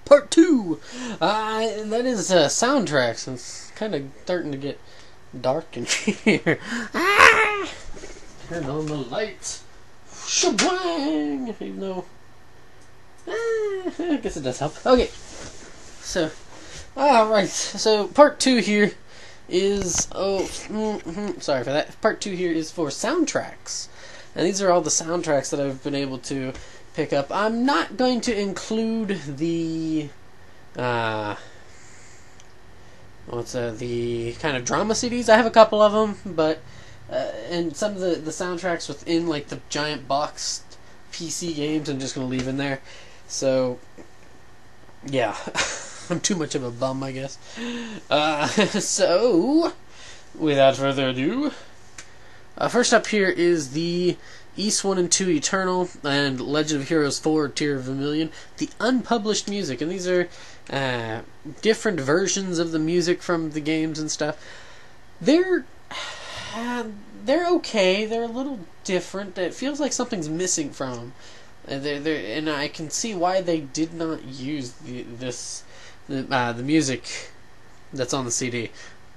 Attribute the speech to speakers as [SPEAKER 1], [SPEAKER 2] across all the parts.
[SPEAKER 1] Part 2! And that is soundtracks. It's kind of starting to get dark in here. Turn on the lights. Shabang! Even though... I guess it does help. Okay. So, alright. So, part 2 here is... sorry for that. Part 2 here is for soundtracks. And these are all the soundtracks that I've been able to pick up. I'm not going to include the... the kind of drama CDs. I have a couple of them, but... and some of the soundtracks within, like, the giant boxed PC games I'm just going to leave in there. So, yeah. I'm too much of a bum, I guess. So, without further ado, first up here is the Ys 1 and 2 Eternal and Legend of Heroes 4 Tear of Vermilion, the unpublished music. And these are different versions of the music from the games and stuff. They're okay. They're a little different. It feels like something's missing from them. And I can see why they did not use the music that's on the CD.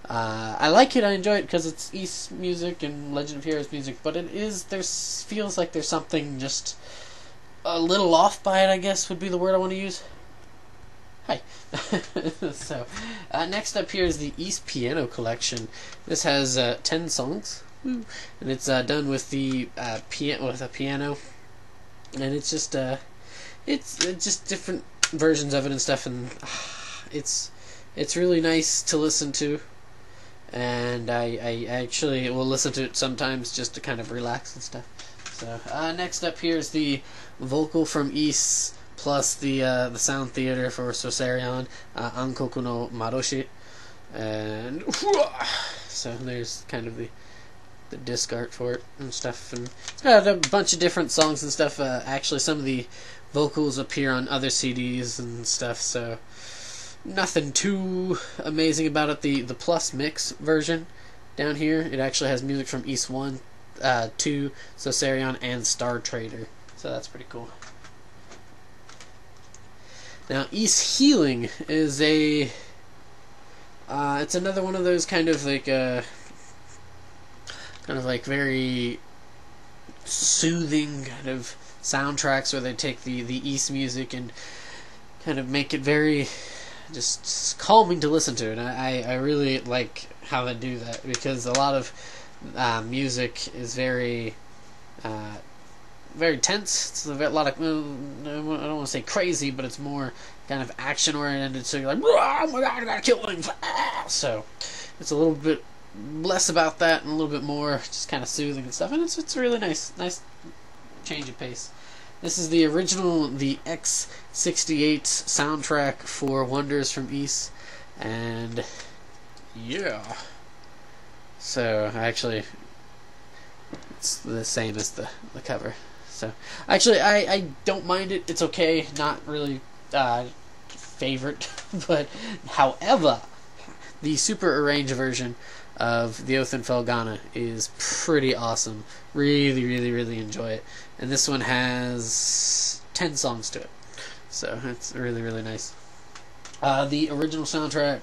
[SPEAKER 1] I like it. I enjoy it because it's Ys music and Legend of Heroes music. But feels like there's something just a little off by it, I guess would be the word I want to use. Hi. So, next up here is the Ys Piano Collection. This has 10 songs, and it's done with the piano, and it's just different versions of it and stuff, and it's really nice to listen to, and I actually will listen to it sometimes just to kind of relax and stuff. So, next up here is the vocal from Ys, plus the sound theater for Sosarion, Ankoku no Madoshi, and so there's kind of the disc art for it and stuff, and it's got a bunch of different songs and stuff. Actually, some of the vocals appear on other CDs and stuff, so nothing too amazing about it. The plus mix version down here, it actually has music from Ys 1, 2, Sosarion, and Star Trader, so that's pretty cool. Now, Ys Healing is it's another one of those kind of like very soothing kind of soundtracks where they take the Ys music and kind of make it very just calming to listen to, and I really like how they do that, because a lot of music is very tense. It's a lot of, I don't want to say crazy, but it's more kind of action oriented, so you're like, oh my god, I gotta kill him. So it's a little bit less about that and a little bit more just kind of soothing and stuff, and it's really nice change of pace. This is the original, the X68 soundtrack for Wonders from Ys, and yeah, so actually it's the same as the cover. So actually, I don't mind it. It's okay. Not really favorite, but however, the super arranged version of the Oath and Felghana is pretty awesome. Really enjoy it. And this one has 10 songs to it, so it's really nice. The original soundtrack,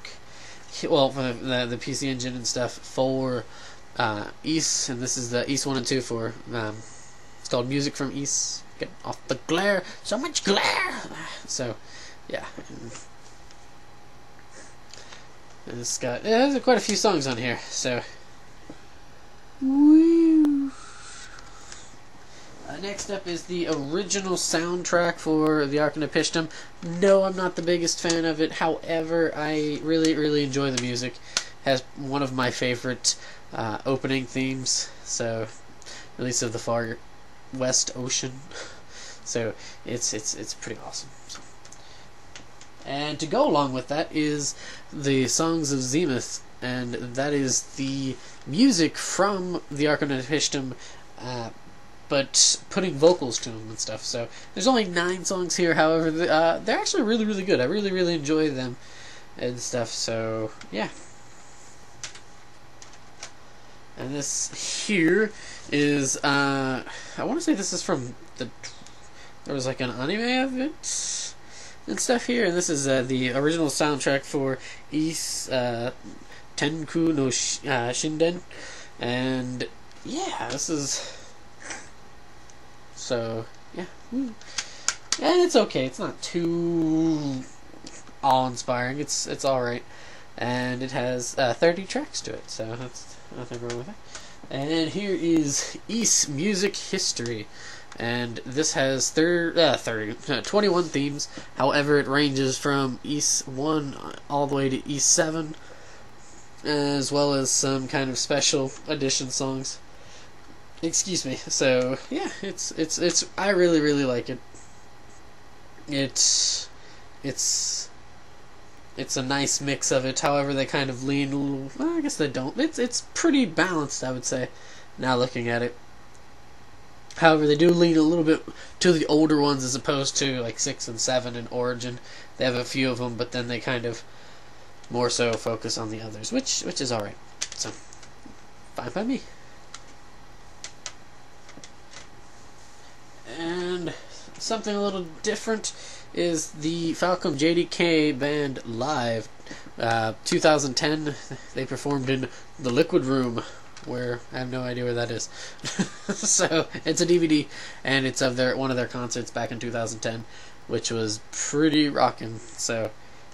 [SPEAKER 1] well, for the PC Engine and stuff for Ys, and this is the Ys 1 and 2 for it's called Music from Ys. Get off the glare, so much glare. So yeah, and it's got there's quite a few songs on here. So woo. Next up is the original soundtrack for the Ark and Epicness. No, I'm not the biggest fan of it. However, I really enjoy the music. It has one of my favorite opening themes. So, at least of the Far West Ocean. So it's pretty awesome. And to go along with that is the Songs of Zenith, and that is the music from the Ark and Epicness, but putting vocals to them and stuff. So there's only 9 songs here. However, they're actually really good. I really enjoy them and stuff. So yeah. And this here is I want to say this is from there was like an anime of it. and stuff here. And this is the original soundtrack for Is Tenku no Shinden, and yeah, this is so yeah, and it's okay. It's not too awe-inspiring. It's all right, and it has 30 tracks to it, so that's nothing wrong with it. And here is Is Music History, and this has 21 themes. However, it ranges from Is 1 all the way to Is 7, as well as some kind of special edition songs. Excuse me. So yeah, it's I really like it. It's a nice mix of it. However, they kind of lean a little. Well, I guess they don't. It's pretty balanced, I would say. Now looking at it. However, they do lean a little bit to the older ones as opposed to like 6 and 7 in Origin. They have a few of them, but then they kind of more so focus on the others, which is alright. So, fine by me. And something a little different is the Falcom JDK Band Live. 2010, they performed in the Liquid Room, where I have no idea where that is. So, it's a DVD, and it's of one of their concerts back in 2010, which was pretty rockin'. So,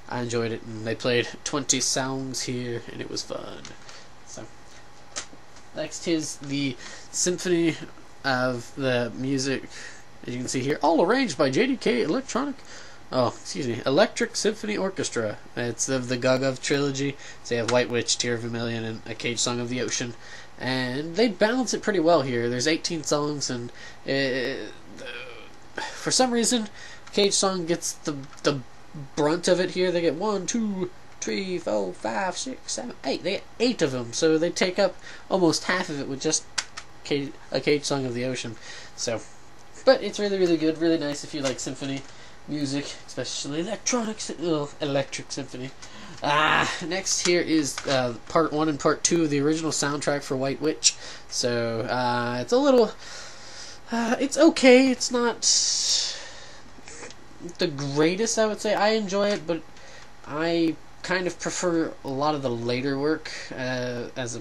[SPEAKER 1] I enjoyed it, and they played 20 songs here, and it was fun. So, next is the Symphony of the Music, as you can see here, all arranged by JDK Electric Symphony Orchestra. It's of the Gogov trilogy. So you have White Witch, Tear of Vermilion, and A Cage Song of the Ocean. And they balance it pretty well here. There's 18 songs, and for some reason, Cage Song gets the brunt of it here. They get 1, 2, 3, 4, 5, 6, 7, 8. They get 8 of them, so they take up almost half of it with just A Cage Song of the Ocean. So, but it's really good, really nice if you like symphony music, especially electric symphony. Next here is part 1 and part 2 of the original soundtrack for White Witch. So it's a little, it's okay. It's not the greatest, I would say. I enjoy it, but I kind of prefer a lot of the later work as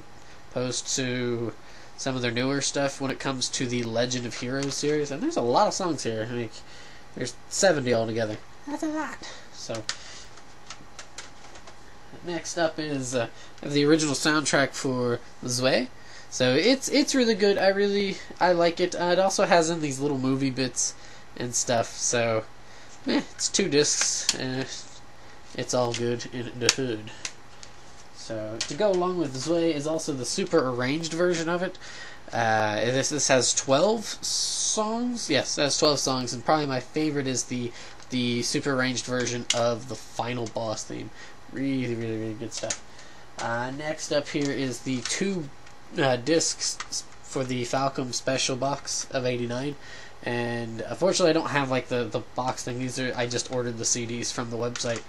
[SPEAKER 1] opposed to some of their newer stuff when it comes to the Legend of Heroes series. And there's a lot of songs here. Like, there's 70 altogether. That's a lot. So, next up is the original soundtrack for Zwei. So it's really good. I like it. It also has in these little movie bits and stuff. So, it's 2 discs. It's all good in the hood. So, to go along with Zwei is also the super arranged version of it. This has 12 songs. Yes, it has 12 songs, and probably my favorite is the super arranged version of the final boss theme. Really good stuff. Next up here is the 2 discs for the Falcom special box of '89. And unfortunately, I don't have like the box thing. I just ordered the CDs from the website,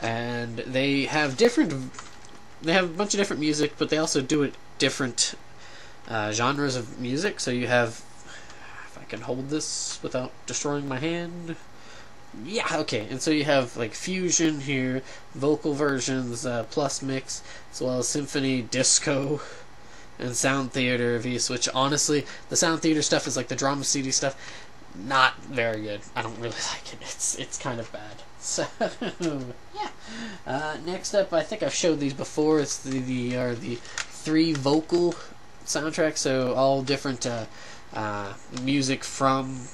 [SPEAKER 1] and they have They have a bunch of different music, but they also do it different genres of music. So you have, if I can hold this without destroying my hand. Yeah, okay. And so you have like fusion here, vocal versions, plus mix, as well as symphony, disco, and sound theater piece. Which honestly, the sound theater stuff is like the drama CD stuff. Not very good. I don't really like it. It's kind of bad. So yeah. Next up, I think I've showed these before. It's the 3 vocal soundtracks. So all different music from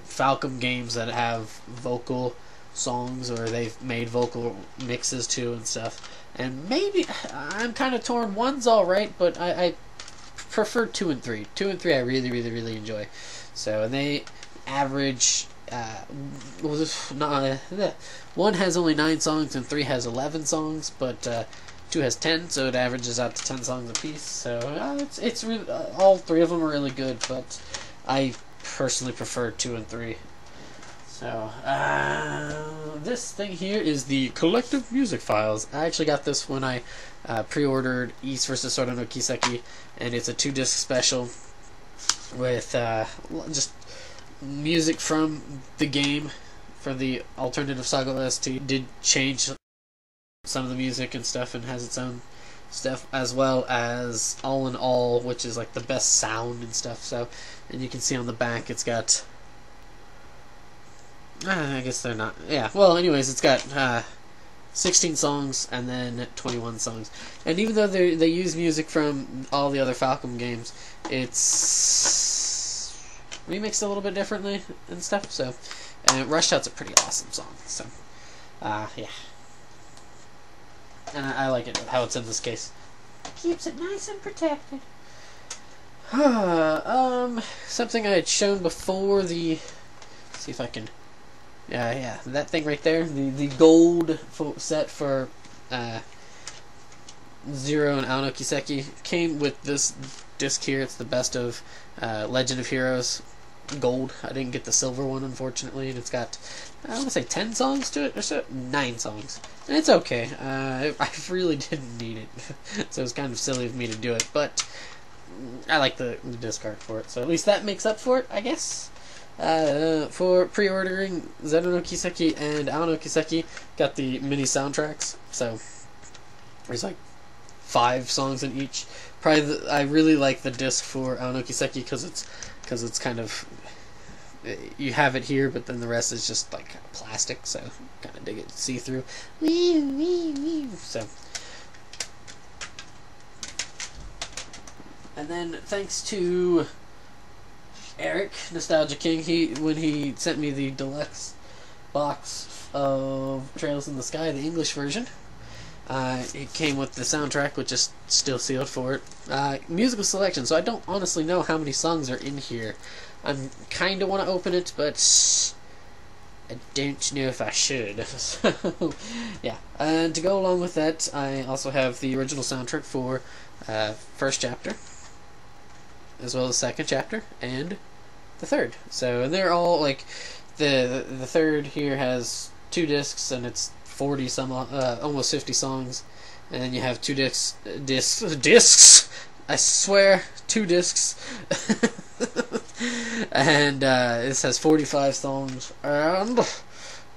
[SPEAKER 1] Falcom games that have vocal songs, or they've made vocal mixes to and stuff. And maybe I'm kind of torn. 1's all right, but I prefer 2 and 3. 2 and 3 I really enjoy. So, and they average. 1 has only 9 songs and 3 has 11 songs, but 2 has 10, so it averages out to 10 songs apiece. So it's really, all 3 of them are really good, but I personally prefer 2 and 3. So this thing here is the Collective Music Files. I actually got this when I pre-ordered Ys vs. Sora no Kiseki, and it's a 2-disc special with just music from the game for the alternative Saga OST did change some of the music and stuff, and has its own stuff, as well as All in All, which is like the best sound and stuff. So, and you can see on the back it's got, I guess they're not, yeah, well anyways, it's got 16 songs and then 21 songs, and even though they use music from all the other Falcom games, it's remixed a little bit differently and stuff. So, and Rush Out's a pretty awesome song. So, yeah. And I like it, how it's in this case. Keeps it nice and protected. Something I had shown before, let's see if I can, yeah, that thing right there, the gold set for Zero and Ao no Kiseki came with this disc here. It's the best of Legend of Heroes gold. I didn't get the silver one, unfortunately, and it's got, I want to say 10 songs to it, or so, 9 songs, and it's okay. I really didn't need it, so it's kind of silly of me to do it, but I like the disc art for it, so at least that makes up for it, I guess. For pre-ordering Zero no Kiseki and Ao no Kiseki, got the mini soundtracks, so there's like 5 songs in each. Probably I really like the disc for Ao no Kiseki because it's kind of, you have it here, but then the rest is just like plastic, so kind of dig it, see through. So, and then thanks to Eric, Nostalgia King, when he sent me the deluxe box of Trails in the Sky, the English version, it came with the soundtrack, which is still sealed for it. Musical selection, so I don't honestly know how many songs are in here. I kind of want to open it, but I don't know if I should. So, yeah. And to go along with that, I also have the original soundtrack for first chapter, as well as second chapter, and the third. So, and they're all, like, the third here has 2 discs, and it's 40 some, almost 50 songs, and then you have 2 discs, I swear, 2 discs, and this has 45 songs, and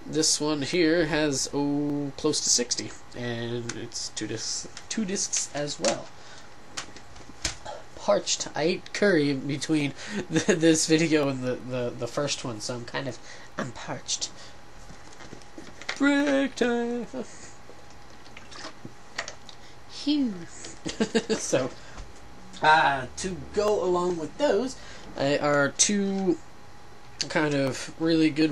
[SPEAKER 1] this one here has, close to 60, and it's 2 discs as well. Parched. I ate curry between this video and the first one, so I'm parched. Break time. Phew. So, to go along with those, are 2 kind of really good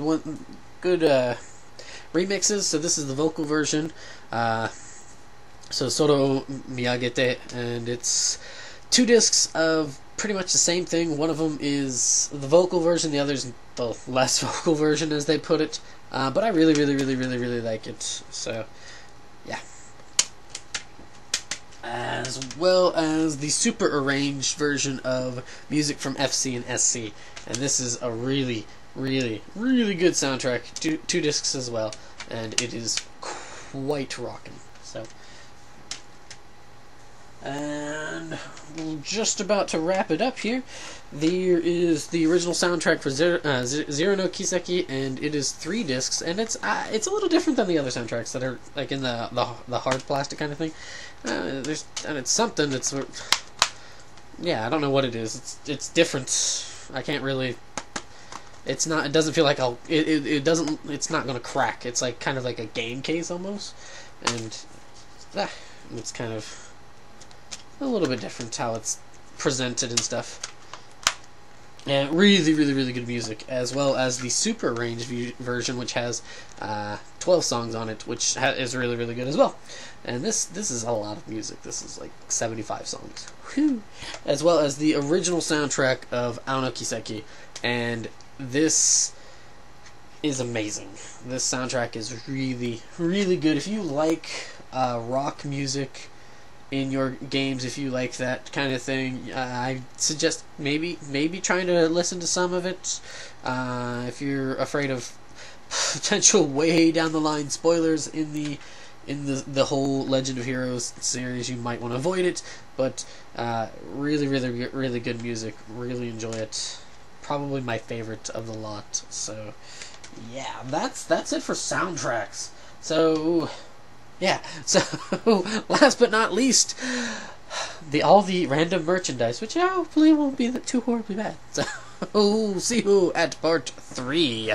[SPEAKER 1] remixes. So this is the vocal version. So Soro Miyagete, and it's 2 discs of pretty much the same thing. One of them is the vocal version, the other's the less vocal version, as they put it. But I really like it. So, yeah. As well as the super arranged version of music from FC and SC. And this is a really good soundtrack. 2 discs as well. And it is quite rocking. So, and we're just about to wrap it up here. There is the original soundtrack for Zero no Kiseki, and it is 3 discs, and it's a little different than the other soundtracks that are like in the hard plastic kind of thing. And it's something. Yeah, I don't know what it is. It's different. I can't really. It's not. It doesn't feel like it doesn't. It's not gonna crack. It's like kind of like a game case almost, and it's kind of a little bit different how it's presented and stuff. And really good music, as well as the super arranged version, which has 12 songs on it, which is really good as well. And this is a lot of music. This is like 75 songs. Whew. As well as the original soundtrack of Ao no Kiseki, and this is amazing. This soundtrack is really good. If you like rock music in your games, if you like that kind of thing, I suggest maybe trying to listen to some of it. If you're afraid of potential way down the line spoilers in the whole Legend of Heroes series, you might want to avoid it. But really good music. Really enjoy it. Probably my favorite of the lot. So yeah, that's it for soundtracks. So yeah, so last but not least, all the random merchandise, which hopefully won't be too horribly bad. So see you at part 3.